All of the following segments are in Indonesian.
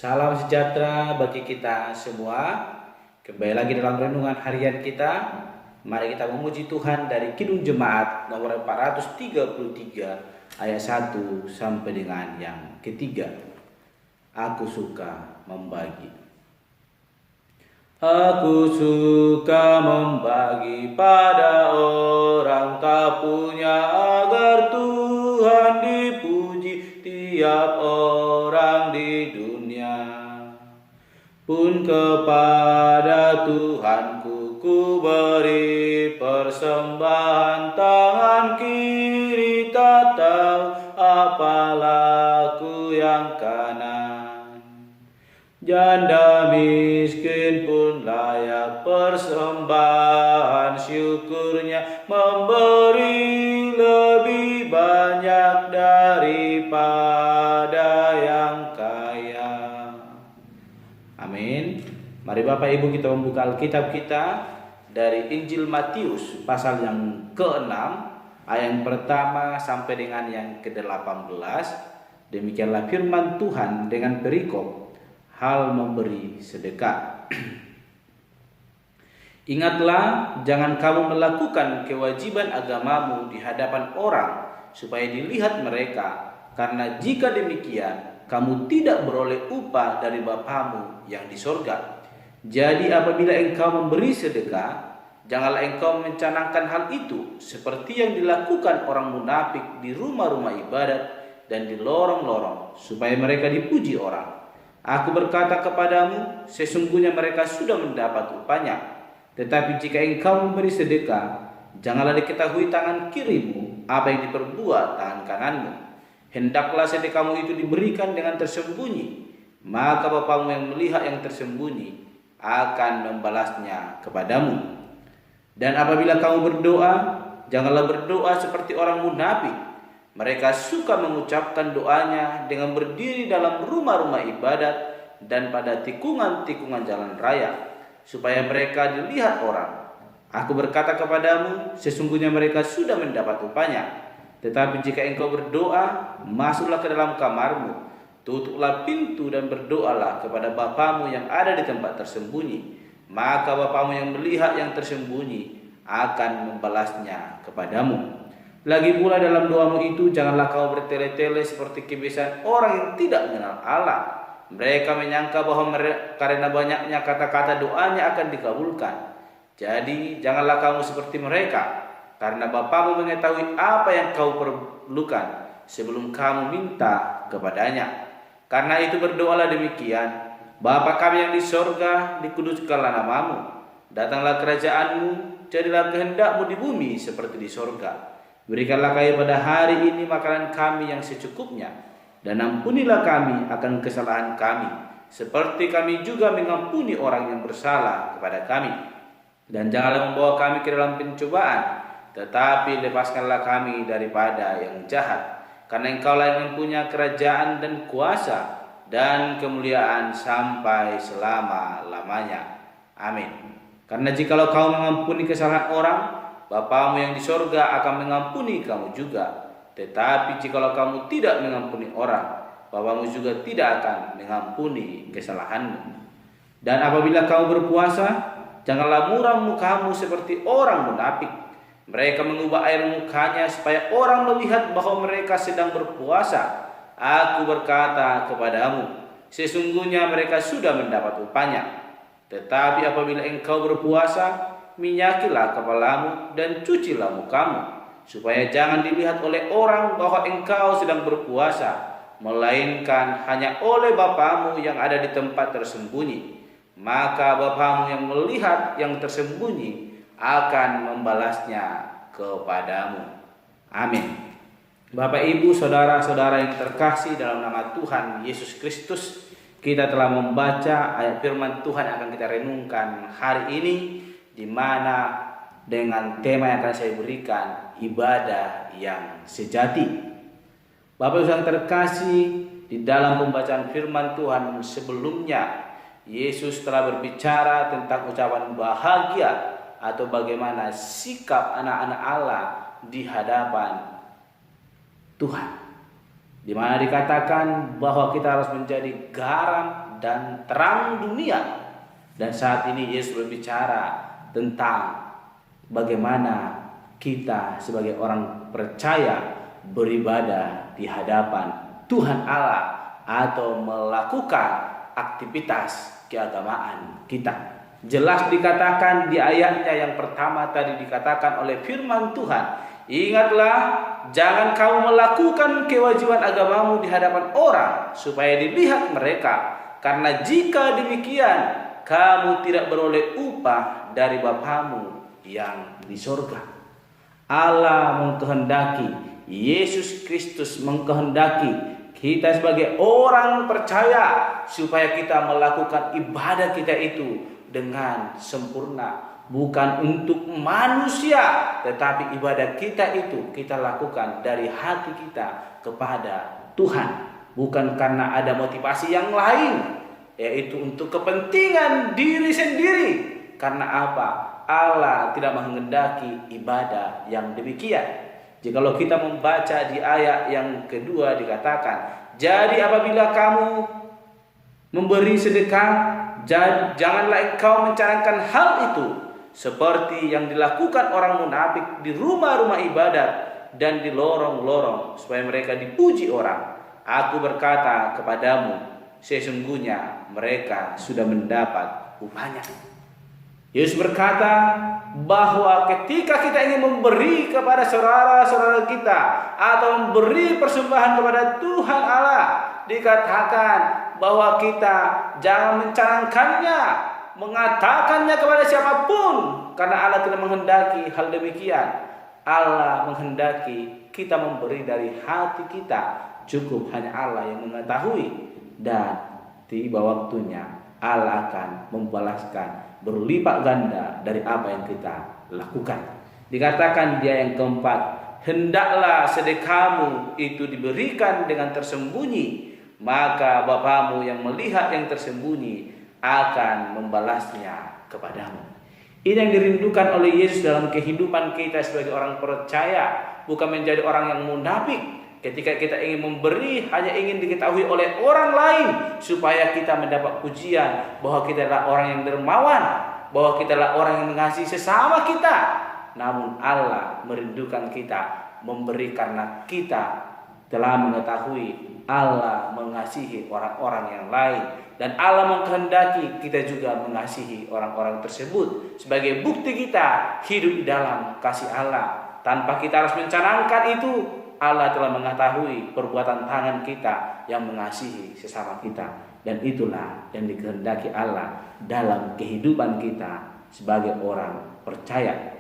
Salam sejahtera bagi kita semua. Kembali lagi dalam renungan harian kita. Mari kita memuji Tuhan dari Kidung Jemaat nomor 433 ayat 1 sampai dengan yang ketiga. Aku suka membagi. Aku suka membagi pada orang tak punya, agar Tuhan dipuji tiap orang di dunia. Pun kepada Tuhanku ku beri persembahan, tangan kiri tak tahu apa laku yang kanan. Janda miskin pun layak persembahan syukurnya, memberi lebih banyak daripada yang kaya. Amin. Mari Bapak Ibu kita membuka Alkitab kita dari Injil Matius pasal yang ke-6 ayat yang pertama sampai dengan yang ke-18. Demikianlah firman Tuhan dengan perikop hal memberi sedekah. Ingatlah, jangan kamu melakukan kewajiban agamamu di hadapan orang supaya dilihat mereka, karena jika demikian kamu tidak beroleh upah dari Bapamu yang di sorga. Jadi apabila engkau memberi sedekah, janganlah engkau mencanangkan hal itu seperti yang dilakukan orang munafik di rumah-rumah ibadat dan di lorong-lorong, supaya mereka dipuji orang. Aku berkata kepadamu, sesungguhnya mereka sudah mendapat upahnya. Tetapi jika engkau memberi sedekah, janganlah diketahui tangan kirimu apa yang diperbuat tangan kananmu. Hendaklah sedekahmu itu diberikan dengan tersembunyi, maka Bapamu yang melihat yang tersembunyi akan membalasnya kepadamu. Dan apabila kamu berdoa, janganlah berdoa seperti orang munafik. Mereka suka mengucapkan doanya dengan berdiri dalam rumah-rumah ibadat dan pada tikungan-tikungan jalan raya, supaya mereka dilihat orang. Aku berkata kepadamu, sesungguhnya mereka sudah mendapat upahnya. Tetapi jika engkau berdoa, masuklah ke dalam kamarmu, tutuplah pintu dan berdoalah kepada Bapamu yang ada di tempat tersembunyi. Maka Bapamu yang melihat yang tersembunyi akan membalasnya kepadamu. Lagi pula dalam doamu itu, janganlah kau bertele-tele seperti kebiasaan orang yang tidak mengenal Allah. Mereka menyangka bahwa karena banyaknya kata-kata doanya akan dikabulkan. Jadi janganlah kamu seperti mereka, karena Bapamu mengetahui apa yang kau perlukan sebelum kamu minta kepadanya. Karena itu berdoalah demikian: Bapa kami yang di sorga, dikuduskanlah namamu. Datanglah kerajaanmu, jadilah kehendakmu di bumi seperti di sorga. Berikanlah kami pada hari ini makanan kami yang secukupnya, dan ampunilah kami akan kesalahan kami, seperti kami juga mengampuni orang yang bersalah kepada kami. Dan janganlah membawa kami ke dalam pencobaan, tetapi lepaskanlah kami daripada yang jahat. Karena Engkaulah yang mempunyai kerajaan dan kuasa dan kemuliaan sampai selama-lamanya. Amin. Karena jikalau kau mengampuni kesalahan orang, Bapamu yang di sorga akan mengampuni kamu juga. Tetapi jikalau kamu tidak mengampuni orang, Bapamu juga tidak akan mengampuni kesalahanmu. Dan apabila kamu berpuasa, janganlah muram mukamu seperti orang munafik. Mereka mengubah air mukanya supaya orang melihat bahwa mereka sedang berpuasa. Aku berkata kepadamu, sesungguhnya mereka sudah mendapat upahnya. Tetapi apabila engkau berpuasa, minyakilah kepalamu dan cucilah mukamu, supaya jangan dilihat oleh orang bahwa engkau sedang berpuasa, melainkan hanya oleh Bapamu yang ada di tempat tersembunyi. Maka Bapamu yang melihat yang tersembunyi akan membalasnya kepadamu. Amin. Bapak, Ibu, saudara-saudara yang terkasih dalam nama Tuhan Yesus Kristus, kita telah membaca ayat firman Tuhan yang akan kita renungkan hari ini, di mana dengan tema yang akan saya berikan, ibadah yang sejati. Bapak Ibu yang terkasih, di dalam pembacaan firman Tuhan sebelumnya, Yesus telah berbicara tentang ucapan bahagia atau bagaimana sikap anak-anak Allah di hadapan Tuhan, di mana dikatakan bahwa kita harus menjadi garam dan terang dunia. Dan saat ini Yesus berbicara tentang bagaimana kita sebagai orang percaya beribadah di hadapan Tuhan Allah atau melakukan aktivitas keagamaan kita. Jelas dikatakan di ayatnya yang pertama tadi, dikatakan oleh firman Tuhan, ingatlah, jangan kamu melakukan kewajiban agamamu di hadapan orang supaya dilihat mereka, karena jika demikian kamu tidak beroleh upah dari Bapamu yang di sorga. Allah mengkehendaki, Yesus Kristus mengkehendaki kita sebagai orang percaya supaya kita melakukan ibadah kita itu dengan sempurna, bukan untuk manusia, tetapi ibadah kita itu kita lakukan dari hati kita kepada Tuhan, bukan karena ada motivasi yang lain, yaitu untuk kepentingan diri sendiri. Karena apa? Allah tidak menghendaki ibadah yang demikian. Jikalau kita membaca di ayat yang kedua dikatakan, jadi apabila kamu memberi sedekah, janganlah engkau mencarangkan hal itu seperti yang dilakukan orang munafik di rumah-rumah ibadat dan di lorong-lorong supaya mereka dipuji orang. Aku berkata kepadamu, sesungguhnya mereka sudah mendapat upahnya. Yesus berkata bahwa ketika kita ingin memberi kepada saudara-saudara kita atau memberi persembahan kepada Tuhan Allah, dikatakan bahwa kita jangan mencanangkannya, mengatakannya kepada siapapun, karena Allah tidak menghendaki hal demikian. Allah menghendaki kita memberi dari hati kita. Cukup hanya Allah yang mengetahui, dan tiba waktunya Allah akan membalaskan berlipat ganda dari apa yang kita lakukan. Dikatakan dia yang keempat, hendaklah sedekahmu itu diberikan dengan tersembunyi, maka Bapamu yang melihat yang tersembunyi akan membalasnya kepadamu. Ini yang dirindukan oleh Yesus dalam kehidupan kita sebagai orang percaya, bukan menjadi orang yang munafik. Ketika kita ingin memberi, hanya ingin diketahui oleh orang lain supaya kita mendapat pujian bahwa kita adalah orang yang dermawan, bahwa kita adalah orang yang mengasihi sesama kita. Namun Allah merindukan kita memberi karena kita telah mengetahui Allah mengasihi orang-orang yang lain, dan Allah mengkehendaki kita juga mengasihi orang-orang tersebut. Sebagai bukti kita hidup di dalam kasih Allah tanpa kita harus mencanangkan itu, Allah telah mengetahui perbuatan tangan kita yang mengasihi sesama kita, dan itulah yang dikehendaki Allah dalam kehidupan kita sebagai orang percaya.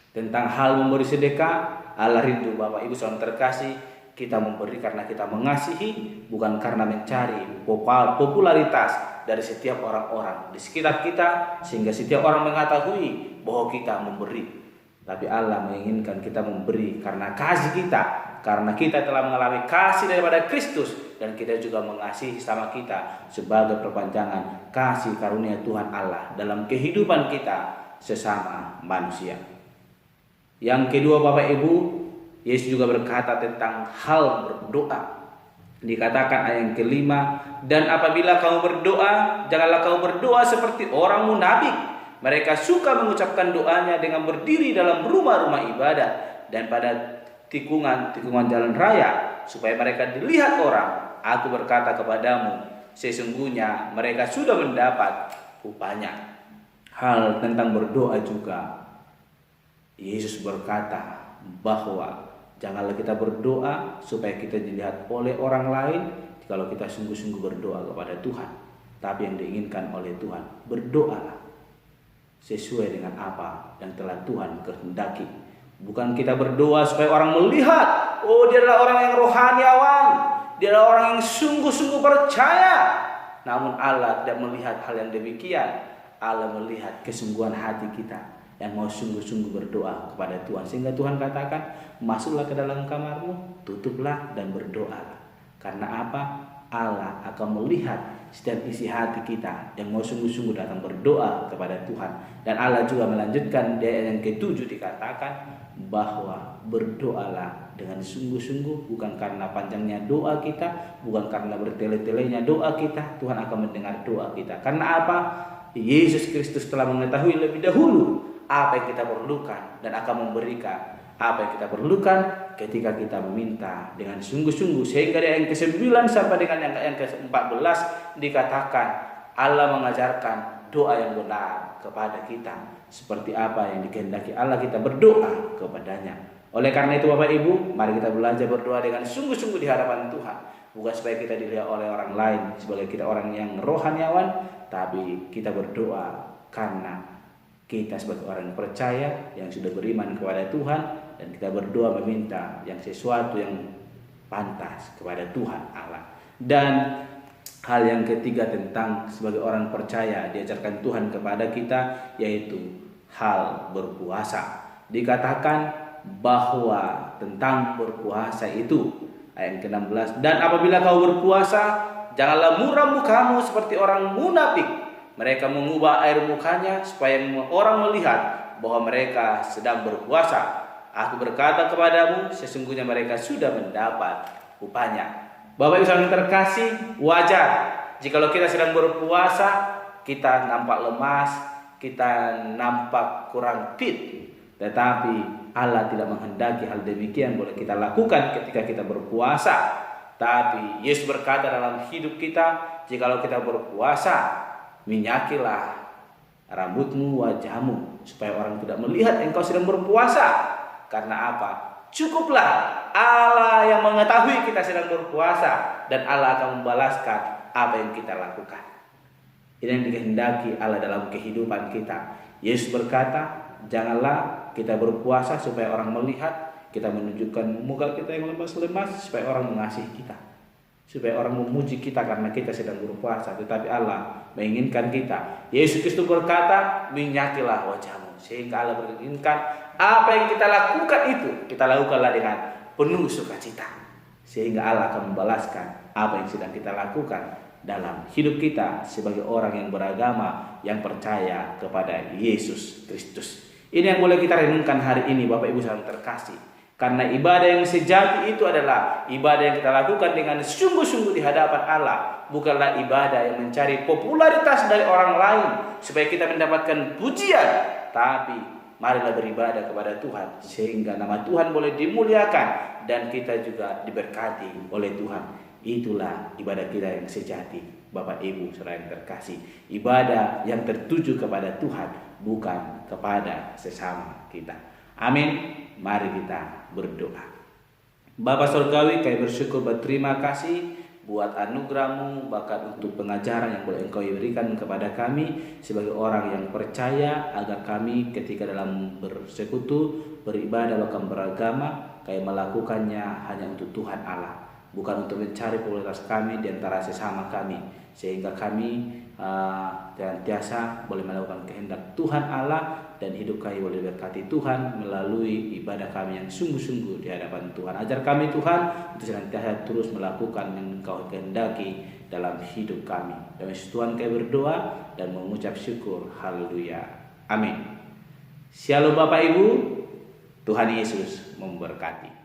Tentang hal memberi sedekah, Allah rindu Bapak Ibu saudara terkasih, kita memberi karena kita mengasihi, bukan karena mencari popularitas dari setiap orang-orang di sekitar kita sehingga setiap orang mengetahui bahwa kita memberi. Tapi Allah menginginkan kita memberi karena kasih kita, karena kita telah mengalami kasih daripada Kristus, dan kita juga mengasihi sama kita sebagai perpanjangan kasih karunia Tuhan Allah dalam kehidupan kita sesama manusia. Yang kedua Bapak Ibu, Yesus juga berkata tentang hal berdoa. Dikatakan ayat yang kelima, dan apabila kamu berdoa, janganlah kamu berdoa seperti orang munafik. Mereka suka mengucapkan doanya dengan berdiri dalam rumah-rumah ibadat dan pada tikungan jalan raya, supaya mereka dilihat orang. Aku berkata kepadamu, sesungguhnya mereka sudah mendapat upahnya. Hal tentang berdoa juga, Yesus berkata bahwa janganlah kita berdoa supaya kita dilihat oleh orang lain. Kalau kita sungguh-sungguh berdoa kepada Tuhan, tapi yang diinginkan oleh Tuhan, berdoalah sesuai dengan apa yang telah Tuhan kehendaki. Bukan kita berdoa supaya orang melihat, oh dia adalah orang yang rohaniawan, dia adalah orang yang sungguh-sungguh percaya. Namun Allah tidak melihat hal yang demikian. Allah melihat kesungguhan hati kita yang mau sungguh-sungguh berdoa kepada Tuhan. Sehingga Tuhan katakan, masuklah ke dalam kamarmu, tutuplah dan berdoalah. Karena apa? Allah akan melihat setiap isi hati kita yang mau sungguh-sungguh datang berdoa kepada Tuhan. Dan Allah juga melanjutkan di ayat yang ke-7 dikatakan bahwa berdoalah dengan sungguh-sungguh, bukan karena panjangnya doa kita, bukan karena bertele-telenya doa kita, Tuhan akan mendengar doa kita. Karena apa? Yesus Kristus telah mengetahui lebih dahulu apa yang kita perlukan dan akan memberikan apa yang kita perlukan ketika kita meminta dengan sungguh-sungguh. Sehingga di ayat yang ke-9 sampai dengan yang ke-14 dikatakan Allah mengajarkan doa yang benar kepada kita, seperti apa yang dikehendaki Allah kita berdoa kepadanya. Oleh karena itu Bapak Ibu, mari kita belajar berdoa dengan sungguh-sungguh di hadapan Tuhan. Bukan supaya kita dilihat oleh orang lain sebagai kita orang yang rohaniawan, tapi kita berdoa karena kita sebagai orang yang percaya, yang sudah beriman kepada Tuhan, dan kita berdoa meminta yang sesuatu yang pantas kepada Tuhan Allah. Dan hal yang ketiga tentang sebagai orang percaya diajarkan Tuhan kepada kita, yaitu hal berpuasa. Dikatakan bahwa tentang berpuasa itu, ayat ke-16, dan apabila kau berpuasa, janganlah muram mukamu seperti orang munafik. Mereka mengubah air mukanya supaya orang melihat bahwa mereka sedang berpuasa. Aku berkata kepadamu, sesungguhnya mereka sudah mendapat upahnya. Bapak Ibu saudara terkasih, wajar jikalau kita sedang berpuasa, kita nampak lemas, kita nampak kurang fit. Tetapi Allah tidak menghendaki hal demikian boleh kita lakukan ketika kita berpuasa. Tapi Yesus berkata dalam hidup kita, jikalau kita berpuasa, minyakilah rambutmu, wajahmu, supaya orang tidak melihat engkau sedang berpuasa. Karena apa? Cukuplah Allah yang mengetahui kita sedang berpuasa, dan Allah akan membalaskan apa yang kita lakukan. Ini yang dikehendaki Allah dalam kehidupan kita. Yesus berkata, janganlah kita berpuasa supaya orang melihat kita menunjukkan muka kita yang lemas-lemas, supaya orang mengasihi kita, supaya orang memuji kita karena kita sedang berpuasa. Tetapi Allah menginginkan kita. Yesus Kristus berkata, minyakilah wajahmu. Sehingga Allah menginginkan apa yang kita lakukan itu, kita lakukanlah dengan penuh sukacita. Sehingga Allah akan membalaskan apa yang sedang kita lakukan dalam hidup kita sebagai orang yang beragama, yang percaya kepada Yesus Kristus. Ini yang boleh kita renungkan hari ini Bapak Ibu saudara terkasih. Karena ibadah yang sejati itu adalah ibadah yang kita lakukan dengan sungguh-sungguh di hadapan Allah. Bukanlah ibadah yang mencari popularitas dari orang lain supaya kita mendapatkan pujian. Tapi marilah beribadah kepada Tuhan sehingga nama Tuhan boleh dimuliakan dan kita juga diberkati oleh Tuhan. Itulah ibadah kita yang sejati, Bapak Ibu saudara yang terkasih. Ibadah yang tertuju kepada Tuhan, bukan kepada sesama kita. Amin. Mari kita berdoa. Bapa Surgawi, kami bersyukur berterima kasih buat anugerah-Mu, bahkan untuk pengajaran yang boleh Engkau berikan kepada kami sebagai orang yang percaya, agar kami ketika dalam bersekutu, beribadah, bahkan beragama, kami melakukannya hanya untuk Tuhan Allah, bukan untuk mencari popularitas kami di antara sesama kami, sehingga kami senantiasa boleh melakukan kehendak Tuhan Allah, dan hidup kami boleh berkati Tuhan melalui ibadah kami yang sungguh-sungguh di hadapan Tuhan. Ajar kami Tuhan untuk senantiasa terus melakukan yang Engkau kehendaki dalam hidup kami. Demi Tuhan kami berdoa dan mengucap syukur. Haleluya. Amin. Shalom Bapak Ibu. Tuhan Yesus memberkati.